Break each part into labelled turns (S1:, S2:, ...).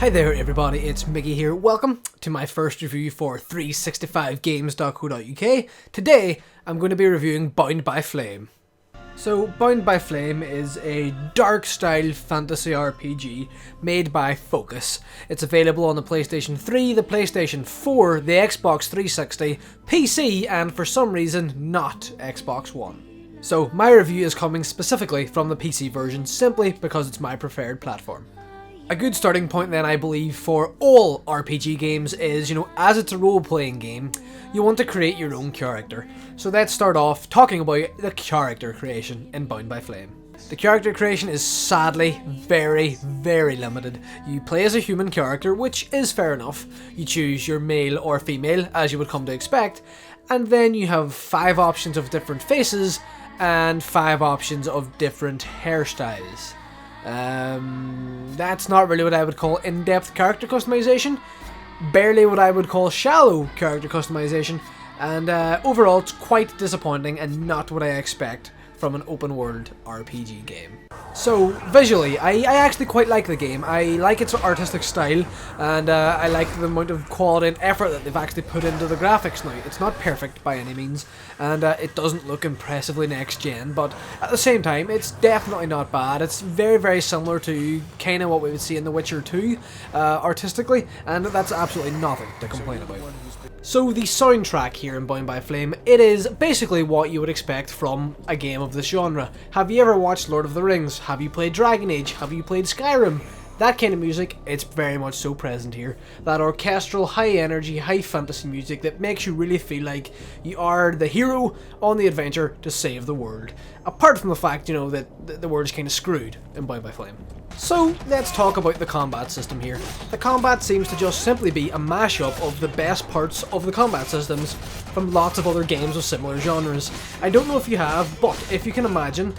S1: Hi there everybody, it's Micky here. Welcome to my first review for 365games.co.uk. Today I'm going to be reviewing Bound by Flame. So Bound by Flame is a dark style fantasy RPG made by Focus. It's available on the PlayStation 3, the PlayStation 4, the Xbox 360, PC and for some reason not Xbox One. So my review is coming specifically from the PC version simply because it's my preferred platform. A good starting point then, I believe, for all RPG games is, as it's a role-playing game, you want to create your own character. So let's start off talking about the character creation in Bound by Flame. The character creation is sadly very, very limited. You play as a human character, which is fair enough. You choose your male or female, as you would come to expect, and then you have 5 options of different faces and 5 options of different hairstyles. That's not really what I would call in-depth character customization, barely what I would call shallow character customization, and overall it's quite disappointing and not what I expect from an open world RPG game. So visually, I actually quite like the game. I like its artistic style, and I like the amount of quality and effort that they've actually put into the graphics now. It's not perfect by any means, and it doesn't look impressively next gen, but at the same time it's definitely not bad. It's very, very similar to kind of what we would see in The Witcher 2 artistically, and that's absolutely nothing to complain about. So the soundtrack here in Bound by Flame, it is basically what you would expect from a game of this genre. Have you ever watched Lord of the Rings? Have you played Dragon Age? Have you played Skyrim? That kind of music, it's very much so present here. That orchestral, high energy, high fantasy music that makes you really feel like you are the hero on the adventure to save the world. Apart from the fact, that the world is kind of screwed in Bound by Flame. So let's talk about the combat system here. The combat seems to just simply be a mashup of the best parts of the combat systems from lots of other games of similar genres. I don't know if you have, but if you can imagine,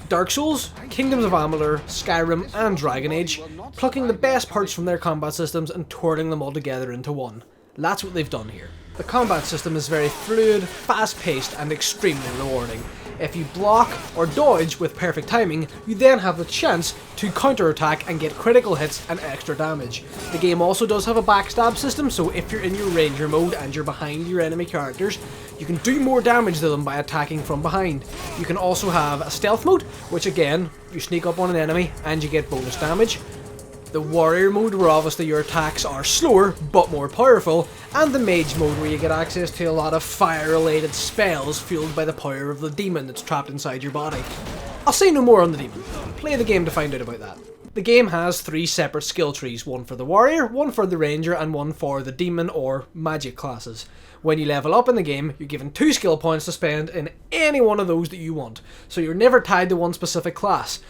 S1: Dark Souls, Kingdoms of Amalur, Skyrim and Dragon Age, plucking the best parts from their combat systems and twirling them all together into one. That's what they've done here. The combat system is very fluid, fast-paced and extremely rewarding. If you block or dodge with perfect timing, you then have the chance to counterattack and get critical hits and extra damage. The game also does have a backstab system, so if you're in your ranger mode and you're behind your enemy characters, you can do more damage to them by attacking from behind. You can also have a stealth mode, which again, you sneak up on an enemy and you get bonus damage. The warrior mode, where obviously your attacks are slower but more powerful, and the mage mode, where you get access to a lot of fire related spells fueled by the power of the demon that's trapped inside your body. I'll say no more on the demon. Play the game to find out about that. The game has 3 separate skill trees, one for the warrior, one for the ranger and one for the demon or magic classes. When you level up in the game, you're given 2 skill points to spend in any one of those that you want, so you're never tied to one specific class.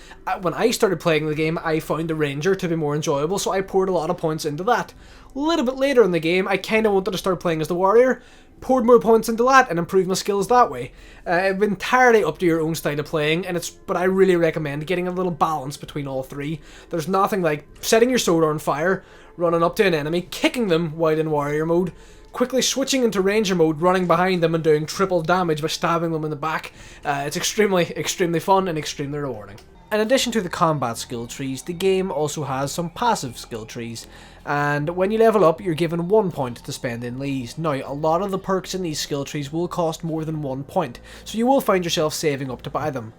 S1: When I started playing the game, I found the ranger to be more enjoyable, so I poured a lot of points into that. A little bit later in the game, I kinda wanted to start playing as the warrior, poured more points into that and improved my skills that way. It's entirely up to your own style of playing, but I really recommend getting a little balance between all 3. There's nothing like setting your sword on fire, running up to an enemy, kicking them while in warrior mode, quickly switching into ranger mode, running behind them and doing triple damage by stabbing them in the back. It's extremely, extremely fun and extremely rewarding. In addition to the combat skill trees, the game also has some passive skill trees, and when you level up, you're given 1 point to spend in these. Now, a lot of the perks in these skill trees will cost more than 1 point, so you will find yourself saving up to buy them,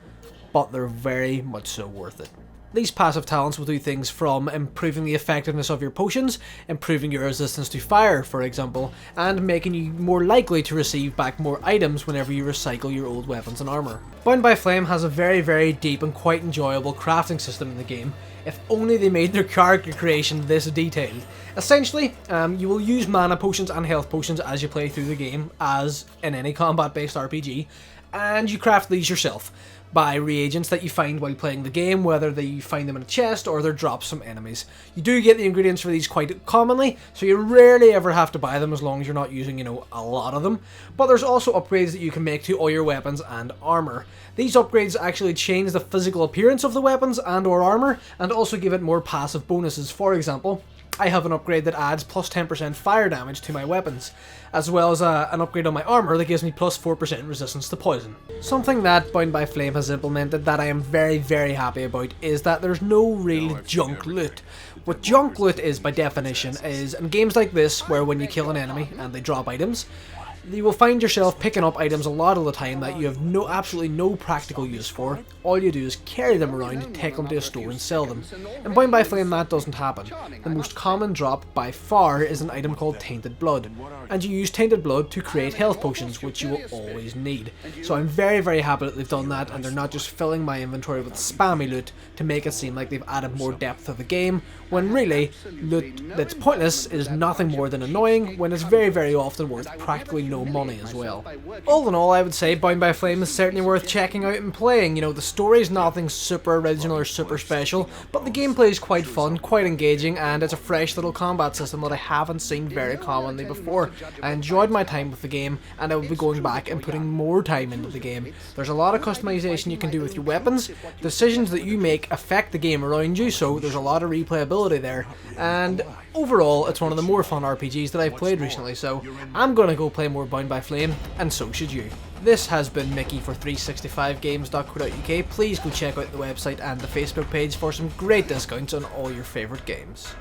S1: but they're very much so worth it. These passive talents will do things from improving the effectiveness of your potions, improving your resistance to fire, for example, and making you more likely to receive back more items whenever you recycle your old weapons and armour. Bound by Flame has a very, very deep and quite enjoyable crafting system in the game. If only they made their character creation this detailed. Essentially, you will use mana potions and health potions as you play through the game, as in any combat-based RPG, and you craft these yourself by reagents that you find while playing the game, whether you find them in a chest or they're drops from enemies. You do get the ingredients for these quite commonly, so you rarely ever have to buy them as long as you're not using, a lot of them. But there's also upgrades that you can make to all your weapons and armor. These upgrades actually change the physical appearance of the weapons and or armor, and also give it more passive bonuses. For example, I have an upgrade that adds plus 10% fire damage to my weapons, as well as an upgrade on my armor that gives me plus 4% resistance to poison. Something that Bound by Flame has implemented that I am very, very happy about is that there's no real junk loot. What junk loot is by definition is in games like this where when you kill an enemy and they drop items, you will find yourself picking up items a lot of the time that you have absolutely no practical use for. All you do is carry them around, take them to a store and sell them. In Bound by Flame that doesn't happen. The most common drop by far is an item called Tainted Blood, and you use Tainted Blood to create health potions, which you will always need. So I'm very, very happy that they've done that and they're not just filling my inventory with spammy loot to make it seem like they've added more depth to the game, when really, loot that's pointless is nothing more than annoying, when it's very, very often worth practically no money as well. All in all, I would say Bound by Flame is certainly worth checking out and playing. You know, the story is nothing super original or super special, but the gameplay is quite fun, quite engaging, and it's a fresh little combat system that I haven't seen very commonly before. I enjoyed my time with the game, and I will be going back and putting more time into the game. There's a lot of customization you can do with your weapons. Decisions that you make affect the game around you, so there's a lot of replayability there, and overall it's one of the more fun RPGs that I've played recently, so I'm gonna go play more Bound by Flame, and so should you. This has been Micky for 365games.co.uk. Please go check out the website and the Facebook page for some great discounts on all your favourite games.